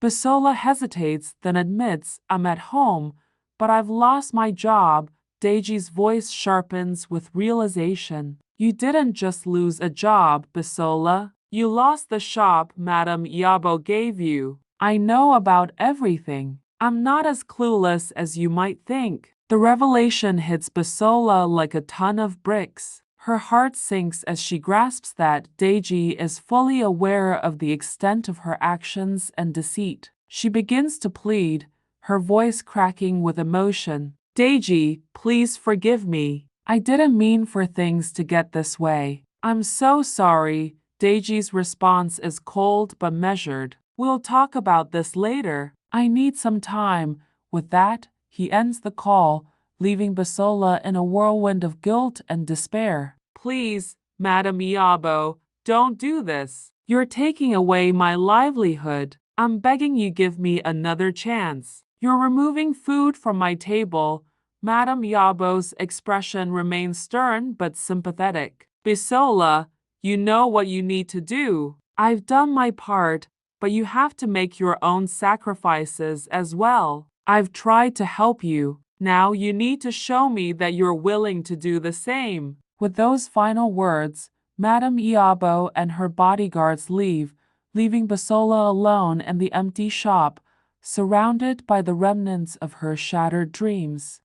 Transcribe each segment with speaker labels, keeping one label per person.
Speaker 1: Bisola hesitates, then admits, I'm at home, but I've lost my job. Deiji's voice sharpens with realization. You didn't just lose a job, Bisola. You lost the shop Madame Yabo gave you. I know about everything. I'm not as clueless as you might think. The revelation hits Bisola like a ton of bricks. Her heart sinks as she grasps that Deji is fully aware of the extent of her actions and deceit. She begins to plead, her voice cracking with emotion. Deji, please forgive me. I didn't mean for things to get this way. I'm so sorry. Deiji's response is cold but measured. We'll talk about this later. I need some time. With that, he ends the call, leaving Bisola in a whirlwind of guilt and despair. Please, Madame Yabo, don't do this. You're taking away my livelihood. I'm begging you give me another chance. You're removing food from my table. Madame Yabo's expression remains stern but sympathetic. Bisola, you know what you need to do. I've done my part, but you have to make your own sacrifices as well. I've tried to help you. Now you need to show me that you're willing to do the same. With those final words, Madame Yabo and her bodyguards leave, leaving Bisola alone in the empty shop, surrounded by the remnants of her shattered dreams.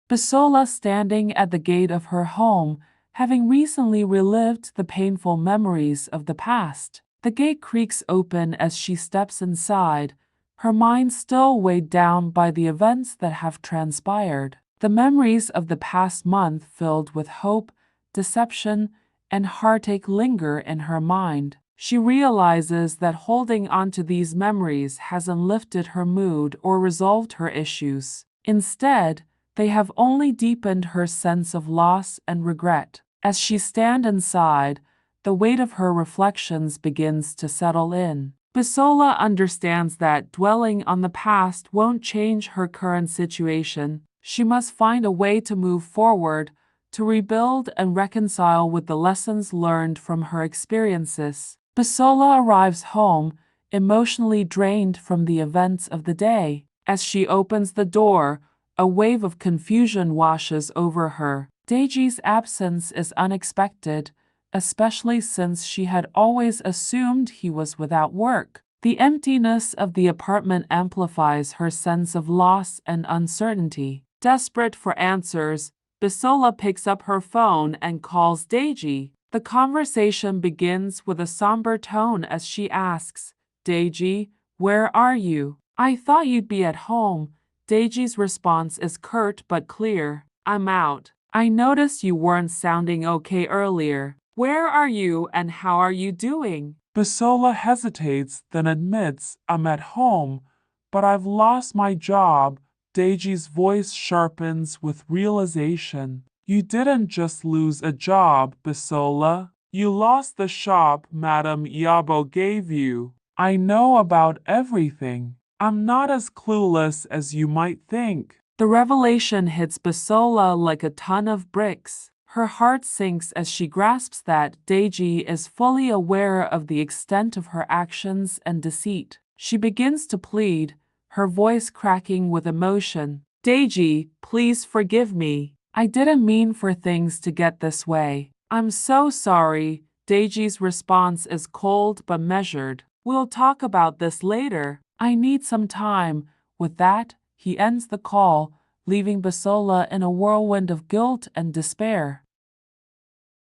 Speaker 1: Bisola standing at the gate of her home, having recently relived the painful memories of the past. The gate creaks open as she steps inside, her mind still weighed down by the events that have transpired. The memories of the past month filled with hope, deception, and heartache linger in her mind. She realizes that holding on to these memories hasn't lifted her mood or resolved her issues. Instead, they have only deepened her sense of loss and regret. As she stands inside, the weight of her reflections begins to settle in. Bisola understands that dwelling on the past won't change her current situation. She must find a way to move forward, to rebuild and reconcile with the lessons learned from her experiences. Bisola arrives home, emotionally drained from the events of the day. As she opens the door, a wave of confusion washes over her. Deiji's absence is unexpected, especially since she had always assumed he was without work. The emptiness of the apartment amplifies her sense of loss and uncertainty. Desperate for answers, Bisola picks up her phone and calls Deji. The conversation begins with a somber tone as she asks, Deji, where are you? I thought you'd be at home. Deiji's response is curt but clear. I'm out. I noticed you weren't sounding okay earlier. Where are you and how are you doing? Bisola hesitates, then admits, I'm at home, but I've lost my job. Deiji's voice sharpens with realization. You didn't just lose a job, Bisola. You lost the shop Madame Yabo gave you. I know about everything. I'm not as clueless as you might think. The revelation hits Bisola like a ton of bricks. Her heart sinks as she grasps that Deji is fully aware of the extent of her actions and deceit. She begins to plead, her voice cracking with emotion. Deji, please forgive me. I didn't mean for things to get this way. I'm so sorry. Deiji's response is cold but measured. We'll talk about this later. I need some time. With that, he ends the call, leaving Bisola in a whirlwind of guilt and despair.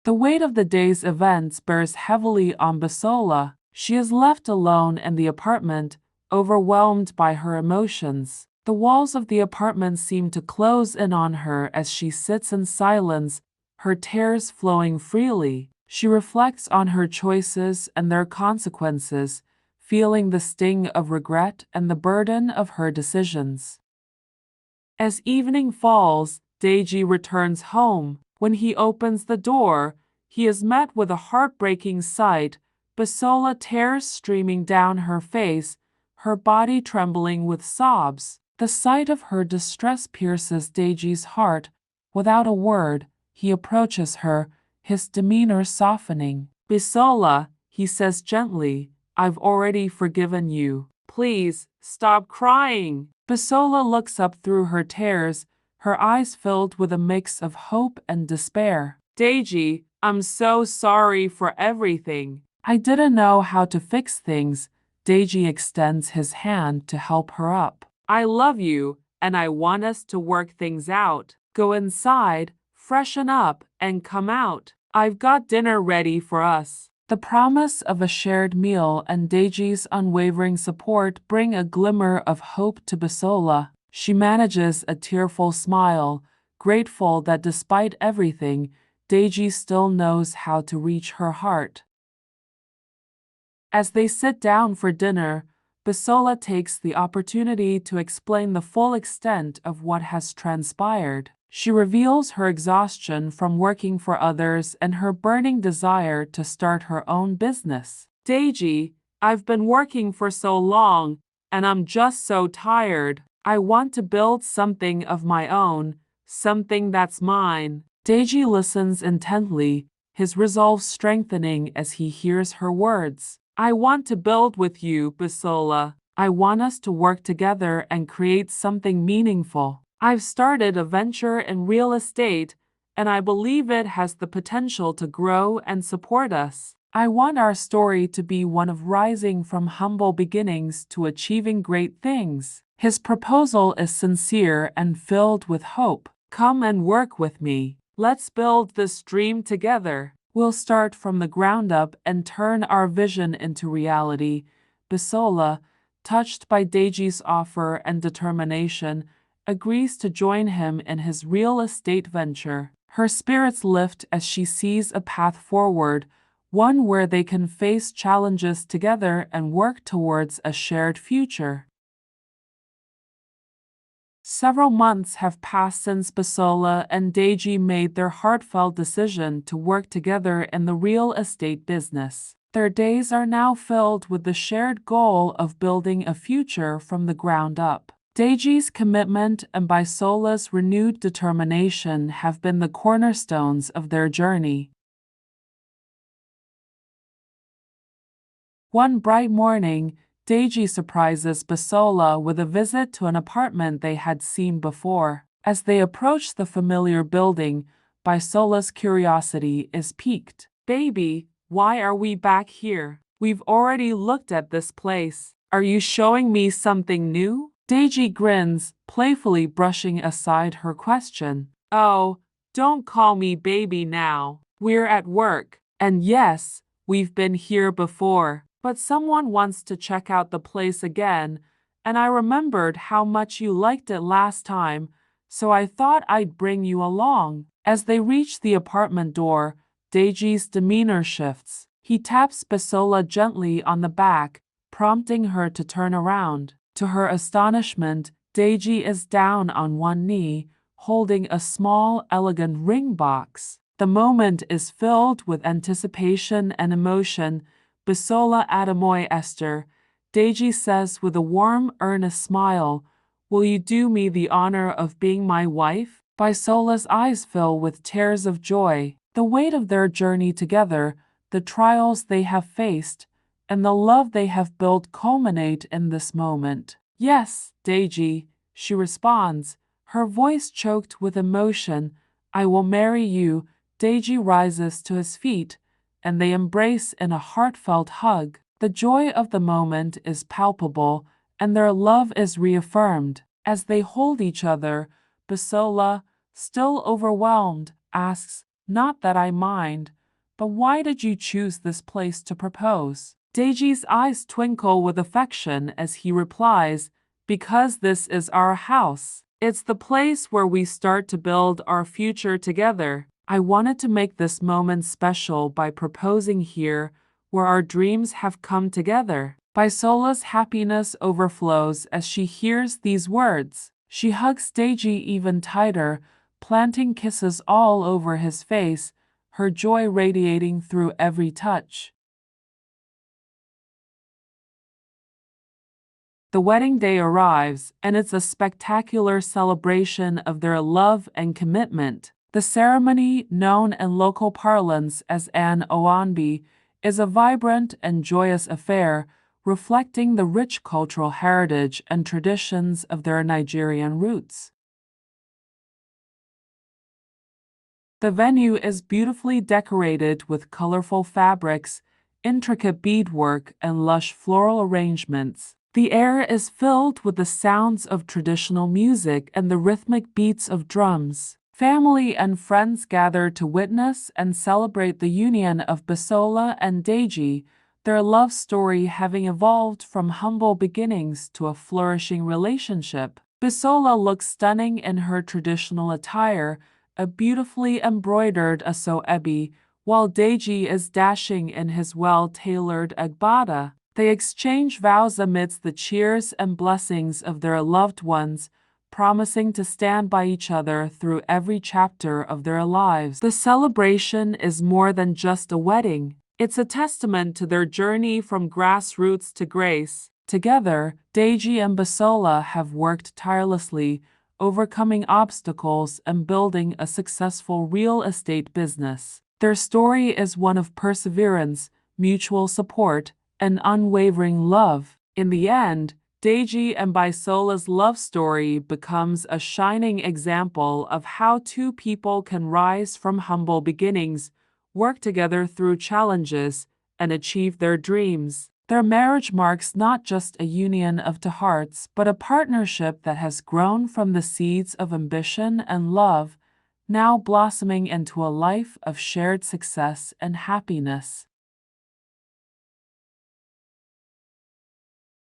Speaker 1: The weight of the day's events bears heavily on Bisola. She is left alone in the apartment, overwhelmed by her emotions. The walls of the apartment seem to close in on her as she sits in silence, her tears flowing freely. She reflects on her choices and their consequences, feeling the sting of regret and the burden of her decisions. As evening falls, Deji returns home. When he opens the door, he is met with a heartbreaking sight. Bisola tears streaming down her face, her body trembling with sobs. The sight of her distress pierces Deji's heart. Without a word, he approaches her, his demeanor softening. Bisola, he says gently, I've already forgiven you. Please, stop crying. Basola looks up through her tears, her eyes filled with a mix of hope and despair. Deji, I'm so sorry for everything. I didn't know how to fix things. Deji extends his hand to help her up. I love you, and I want us to work things out. Go inside, freshen up, and come out. I've got dinner ready for us. The promise of a shared meal and Deji's unwavering support bring a glimmer of hope to Basola. She manages a tearful smile, grateful that despite everything, Deji still knows how to reach her heart. As they sit down for dinner, Basola takes the opportunity to explain the full extent of what has transpired. She reveals her exhaustion from working for others and her burning desire to start her own business. Deji, I've been working for so long, and I'm just so tired. I want to build something of my own, something that's mine. Deji listens intently, his resolve strengthening as he hears her words. I want to build with you, Basola. I want us to work together and create something meaningful. I've started a venture in real estate, and I believe it has the potential to grow and support us. I want our story to be one of rising from humble beginnings to achieving great things. His proposal is sincere and filled with hope. Come and work with me. Let's build this dream together. We'll start from the ground up and turn our vision into reality. Basola, touched by Deji's offer and determination, agrees to join him in his real estate venture. Her spirits lift as she sees a path forward, one where they can face challenges together and work towards a shared future. Several months have passed since Basola and Deji made their heartfelt decision to work together in the real estate business. Their days are now filled with the shared goal of building a future from the ground up. Deji's commitment and Basola's renewed determination have been the cornerstones of their journey. One bright morning, Deji surprises Basola with a visit to an apartment they had seen before. As they approach the familiar building, Basola's curiosity is piqued. Baby, why are we back here? We've already looked at this place. Are you showing me something new? Deji grins, playfully brushing aside her question. Oh, don't call me baby now. We're at work. And yes, we've been here before. But someone wants to check out the place again, and I remembered how much you liked it last time, so I thought I'd bring you along. As they reach the apartment door, Deji's demeanor shifts. He taps Basola gently on the back, prompting her to turn around. To her astonishment, Deji is down on one knee, holding a small, elegant ring box. The moment is filled with anticipation and emotion. Basola Adamoy Esther, Deji says with a warm, earnest smile, will you do me the honor of being my wife? Basola's eyes fill with tears of joy. The weight of their journey together, the trials they have faced, and the love they have built culminate in this moment. Yes, Deji, she responds, her voice choked with emotion. I will marry you. Deji rises to his feet, and they embrace in a heartfelt hug. The joy of the moment is palpable, and their love is reaffirmed. As they hold each other, Basola, still overwhelmed, asks, not that I mind, but why did you choose this place to propose? Deji's eyes twinkle with affection as he replies, because this is our house. It's the place where we start to build our future together. I wanted to make this moment special by proposing here, where our dreams have come together. Basola's happiness overflows as she hears these words. She hugs Deji even tighter, planting kisses all over his face, her joy radiating through every touch. The wedding day arrives, and it's a spectacular celebration of their love and commitment. The ceremony, known in local parlance as An Oanbi, is a vibrant and joyous affair reflecting the rich cultural heritage and traditions of their Nigerian roots. The venue is beautifully decorated with colorful fabrics, intricate beadwork, and lush floral arrangements. The air is filled with the sounds of traditional music and the rhythmic beats of drums. Family and friends gather to witness and celebrate the union of Bisola and Deji, their love story having evolved from humble beginnings to a flourishing relationship. Bisola looks stunning in her traditional attire, a beautifully embroidered aso-ebi, while Deji is dashing in his well-tailored agbada. They exchange vows amidst the cheers and blessings of their loved ones, promising to stand by each other through every chapter of their lives. The celebration is more than just a wedding. It's a testament to their journey from grassroots to grace. Together, Deji and Bisola have worked tirelessly, overcoming obstacles and building a successful real estate business. Their story is one of perseverance, mutual support, and unwavering love. In the end, Deji and Bisola's love story becomes a shining example of how two people can rise from humble beginnings, work together through challenges, and achieve their dreams. Their marriage marks not just a union of two hearts, but a partnership that has grown from the seeds of ambition and love, now blossoming into a life of shared success and happiness.